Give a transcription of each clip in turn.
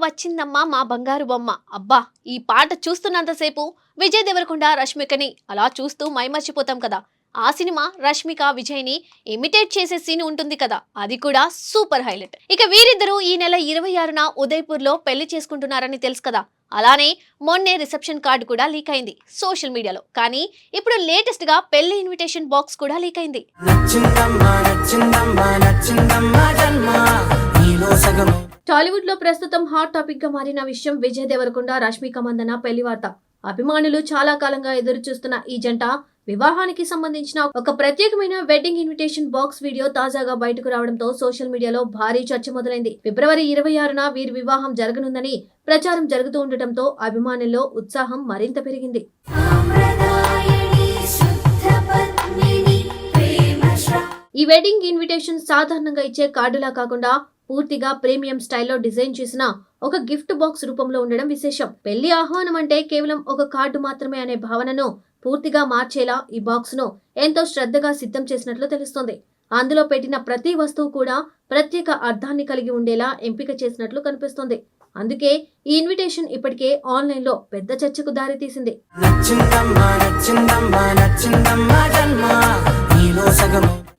వచ్చిందమ్మా మా బంగారు బొమ్మ. అబ్బా! ఈ పాట చూస్తున్నంతసేపు విజయ్ దేవరకొండ, రష్మికని అలా చూస్తూ మైమర్చిపోతాం కదా! ఆ సినిమా రష్మిక, విజయ్‌ని ఇమిటేట్ చేసే సీన్ ఉంటుంది కదా! అది కూడా సూపర్ హైలైట్. ఇక వీరిద్దరూ ఈ నెల 26న ఉదయ్‌పూర్‌లో పెళ్లి చేసుకుంటున్నారని తెలుసు కదా! అలానే మొన్నే రిసెప్షన్ కార్డ్ కూడా లీక్ అయింది సోషల్ మీడియాలో. కానీ ఇప్పుడు లేటెస్ట్‌గా పెళ్లి ఇన్విటేషన్ బాక్స్ కూడా లీక్ అయింది. టాలీవుడ్ లో ప్రస్తుతం హాట్ టాపిక్ గా మారిన విషయం విజయ్ దేవరకొండ, రష్మిక మందన పెళ్లి వార్త. అభిమానులు చాలా కాలంగా ఎదురు చూస్తున్న ఈ జంట వివాహానికి సంబంధించిన ఒక ప్రత్యేకమైన వెడ్డింగ్ ఇన్విటేషన్ బాక్స్ వీడియో తాజాగా బయటకు రావడంతో సోషల్ మీడియాలో భారీ చర్చ మొదలైంది. ఫిబ్రవరి 26న వీరి వివాహం జరగనుందని ప్రచారం జరుగుతూ ఉండటంతో అభిమానుల్లో ఉత్సాహం మరింత పెరిగింది. ఈ వెడ్డింగ్ ఇన్విటేషన్ సాధారణంగా ఇచ్చే కార్డులా కాకుండా పూర్తిగా ప్రీమియం స్టైల్లో డిజైన్ చేసిన ఒక గిఫ్ట్ బాక్స్ రూపంలో ఉండడం విశేషం. పెళ్లి ఆహ్వానం అంటే కేవలం ఒక కార్డు మాత్రమే అనే భావనను పూర్తిగా మార్చేలా ఈ బాక్స్ ను ఎంతో శ్రద్ధగా సిద్ధం చేసినట్లు తెలుస్తోంది. అందులో పెట్టిన ప్రతి వస్తువు కూడా ప్రత్యేక అర్థాన్ని కలిగి ఉండేలా ఎంపిక చేసినట్లు కనిపిస్తోంది. అందుకే ఈ ఇన్విటేషన్ ఇప్పటికే ఆన్లైన్ లో పెద్ద చర్చకు దారితీసింది.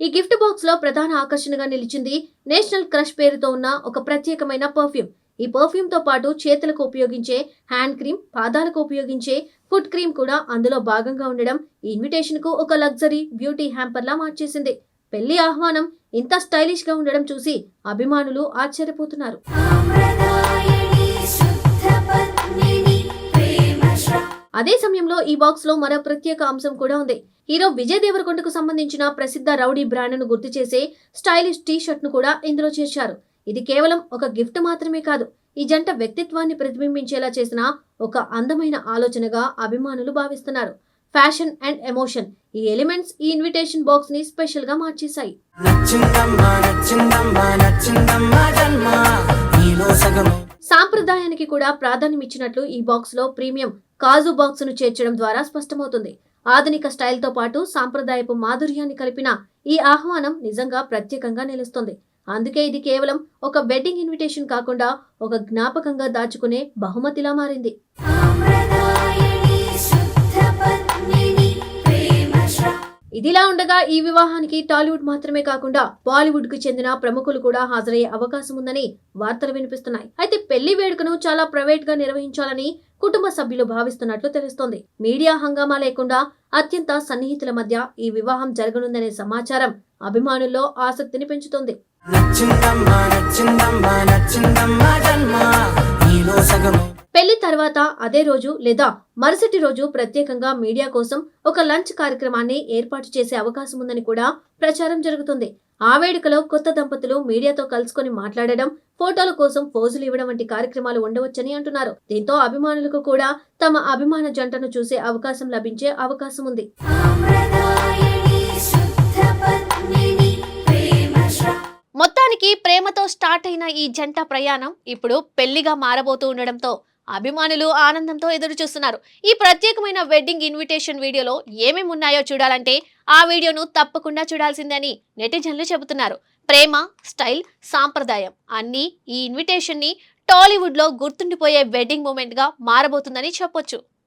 ఈ గిఫ్ట్ బాక్స్ లో ప్రధాన ఆకర్షణగా నిలిచింది నేషనల్ క్రష్ పేరుతో ఉన్న ఒక ప్రత్యేకమైన పర్ఫ్యూమ్. ఈ పర్ఫ్యూమ్ తో పాటు చేతులకు ఉపయోగించే హ్యాండ్ క్రీమ్, పాదాలకు ఉపయోగించే ఫుట్ క్రీమ్ కూడా అందులో భాగంగా ఉండడం ఈ ఇన్విటేషన్ కు ఒక లగ్జరీ బ్యూటీ హ్యాంపర్ లా మార్చేసింది. పెళ్లి ఆహ్వానం ఇంత స్టైలిష్ గా ఉండడం చూసి అభిమానులు ఆశ్చర్యపోతున్నారు. అదే సమయంలో ఈ బాక్స్ లో మరో ప్రత్యేక అంశం కూడా ఉంది. హీరో విజయ్ దేవరకొండకు సంబంధించిన ప్రసిద్ధ రౌడీ బ్రాండ్ ను గుర్తు చేసే స్టైలిష్ టీ షర్ట్ ను కూడా ఇందులో చేర్చారు. ఇది కేవలం ఒక గిఫ్ట్ మాత్రమే కాదు, ఈ జంట వ్యక్తిత్వాన్ని ప్రతిబింబించేలా చేసిన ఒక అందమైన ఆలోచనగా అభిమానులు భావిస్తున్నారు. ఫ్యాషన్ అండ్ ఎమోషన్ ఈ ఎలిమెంట్స్ ఈ ఇన్విటేషన్ బాక్స్ ని స్పెషల్ గా మార్చేశాయి. సాంప్రదాయానికి కూడా ప్రాధాన్యం ఇచ్చినట్లు ఈ బాక్స్ లో ప్రీమియం కాజు బాక్స్ ను చేర్చడం ద్వారా స్పష్టమవుతుంది. ఆధునిక స్టైల్ తో పాటు సాంప్రదాయపు మాధుర్యాన్ని కలిపిన ఈ ఆహ్వానం నిజంగా ప్రత్యేకంగా నిలుస్తుంది. అందుకే ఇది కేవలం ఒక వెడ్డింగ్ ఇన్విటేషన్ కాకుండా ఒక జ్ఞాపకంగా దాచుకునే బహుమతిలా మారింది. ఇదిలా ఉండగా ఈ వివాహానికి టాలీవుడ్ మాత్రమే కాకుండా బాలీవుడ్ కు చెందిన ప్రముఖులు కూడా హాజరయ్యే అవకాశం ఉందని వార్తలు వినిపిస్తున్నాయి. అయితే పెళ్లి వేడుకను చాలా ప్రైవేట్ గా నిర్వహించాలని కుటుంబ సభ్యులు భావిస్తున్నట్లు తెలుస్తోంది. మీడియా హంగామా లేకుండా అత్యంత సన్నిహితుల మధ్య ఈ వివాహం జరగనుందనే సమాచారం అభిమానుల్లో ఆసక్తిని పెంచుతోంది. పెళ్లి తర్వాత అదే రోజు లేదా మరుసటి రోజు ప్రత్యేకంగా మీడియా కోసం ఒక లంచ్ కార్యక్రమాన్ని ఏర్పాటు చేసే అవకాశం ఉందని కూడా ప్రచారం జరుగుతుంది. ఆ వేడుకలో కొత్త దంపతులు మీడియాతో కలుసుకొని మాట్లాడడం, ఫోటోల కోసం పోజులు ఇవ్వడం వంటి కార్యక్రమాలు ఉండవచ్చని అంటున్నారు. దీంతో అభిమానులకు కూడా తమ అభిమాన జంటను చూసే అవకాశం లభించే అవకాశం ఉంది. మొత్తానికి ప్రేమతో స్టార్ట్ అయిన ఈ జంట ప్రయాణం ఇప్పుడు పెళ్లిగా మారబోతూ ఉండడంతో అభిమానులు ఆనందంతో ఎదురు చూస్తున్నారు. ఈ ప్రత్యేకమైన వెడ్డింగ్ ఇన్విటేషన్ వీడియోలో ఏమేమి ఉన్నాయో చూడాలంటే ఆ వీడియోను తప్పకుండా చూడాల్సిందే అని నెటిజన్లు చెబుతున్నారు. ప్రేమ, స్టైల్, సాంప్రదాయం అన్నీ ఈ ఇన్విటేషన్ ని టాలీవుడ్ లో గుర్తుండిపోయే వెడ్డింగ్ మూమెంట్ గా మారబోతుందని చెప్పొచ్చు.